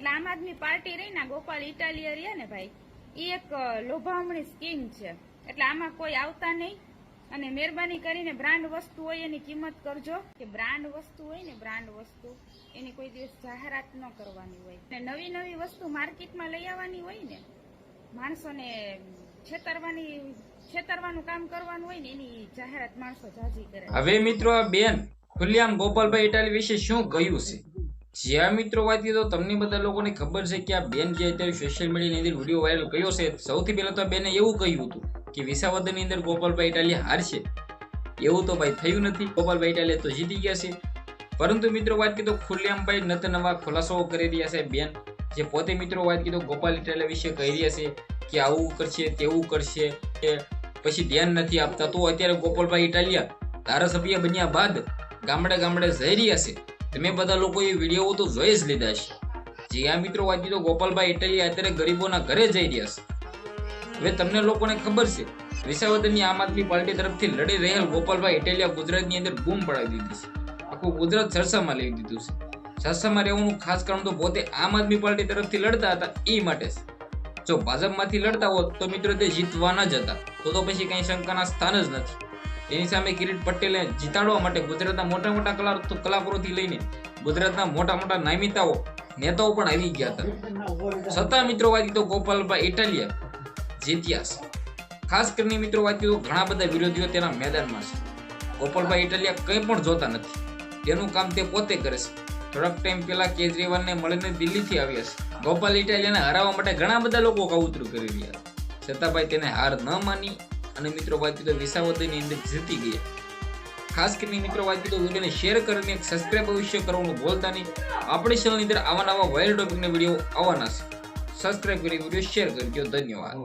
એટલે આમ આદમી પાર્ટી રહી ને ગોપાલ ઇટાલિયા રહ્યા ને ભાઈ, એ એક લોભામણી સ્કીમ છે. એટલે આમાં કોઈ આવતા નહીં. અને મહેરબાની કરીને બ્રાન્ડ વસ્તુ હોય એની કિંમત કરજો. કે બ્રાન્ડ વસ્તુ હોય ને, બ્રાન્ડ વસ્તુ એની કોઈ દિવસ જાહેરાત ન કરવાની હોય. ને નવી નવી વસ્તુ માર્કેટમાં લઈ આવવાની હોય ને, માણસોને છેતરવાનું કામ કરવાનું હોય ને, એની જાહેરાત માણસો જાજી કરે. હવે મિત્રો આ બેન ખુલ્લેઆમ ગોપાલભાઈ ઇટાલી વિશે શું કહ્યું છે? જ્યાં મિત્રો વાત તો તમને બધા લોકોને ખબર છે કે આ બેન જે અત્યારે સોશિયલ મીડિયાની અંદર વિડીયો વાયરલ કર્યો છે, સૌથી પહેલા તો આ બેને એવું કહ્યું હતું કે વિસાવદરની અંદર ગોપાલભાઈ ઇટાલિયા હારશે. એવું તો ભાઈ થયું નથી. ગોપાલભાઈ ઇટાલિયા તો જીતી ગયા છે. પરંતુ મિત્રો વાત કીધો ખુલ્લેઆમ ભાઈ નત નવા ખુલાસાઓ કરી રહ્યા છે બેન, જે પોતે મિત્રો વાત કીધો ગોપાલ ઇટાલિયા વિશે કહી રહ્યા છે કે આવું કરશે તેવું કરશે, પછી ધ્યાન નથી આપતા. તો અત્યારે ગોપાલભાઈ ઇટાલિયા ધારાસભ્ય બન્યા બાદ ગામડે ગામડે જઈ રહ્યા છે. તમે બધા લોકો એ વિડીયો તો જોઈ જ લીધા છે. જ્યાં મિત્રો વાત કીધો ગોપાલભાઈ ઇટાલિયા અત્યારે ગરીબોના ઘરે જઈ રહ્યા છે. હવે તમને લોકોને ખબર છે વિસાવદરની આમ આદમી પાર્ટી તરફથી લડી રહેલ ગોપાલભાઈ ઇટાલિયા ગુજરાતની અંદર બૂમ પડાવી દીધી છે. આખું ગુજરાત ચર્ચામાં લઈ દીધું છે. ચર્ચામાં રહેવાનું ખાસ કારણ તો પોતે આમ આદમી પાર્ટી તરફથી લડતા હતા એ માટે છે. જો ભાજપમાંથી લડતા હોત તો મિત્રો તે જીતવાના જ હતા. તો પછી કઈ શંકાના સ્થાન જ નથી. તેની સામે કિરીટ પટેલે જીતાડવા માટે ગુજરાતના મોટા મોટા કલાકારોથી લઈને ગુજરાતના મોટા મોટા નામિતાઓ નેતાઓ પણ આવી ગયા હતા. છતાં મિત્રો વાત તો ગોપાલભાઈ ઇટાલિયા જીત્યા છે. ખાસ કરીને મિત્રો વાત તો ઘણા બધા વિરોધીઓ તેના મેદાનમાં છે. ગોપાલભાઈ ઇટાલિયા કંઈ પણ જોતા નથી. તેનું કામ તે પોતે કરે છે. થોડાક ટાઈમ પહેલા કેજરીવાલને મળીને દિલ્હીથી આવ્યા છે. ગોપાલ ઇટાલિયાને હરાવવા માટે ઘણા બધા લોકો કાવતરું કરી રહ્યા, છતાં ભાઈ તેને હાર ન માની અને મિત્રો વાત કીધો વિસાવદરની અંદર જીતી ગયા. ખાસ કરીને મિત્રો વાત કીધો વિડીયોને શેર કરીને સબસ્ક્રાઇબ અવશ્ય કરવાનું ભૂલતા નહીં. આપણી ચેનલની અંદર આવા નવા વાયરલ ટોપિકના વિડીયો આવવાના છે. સબસ્ક્રાઇબ કરી વિડીયો શેર કરજો. ધન્યવાદ.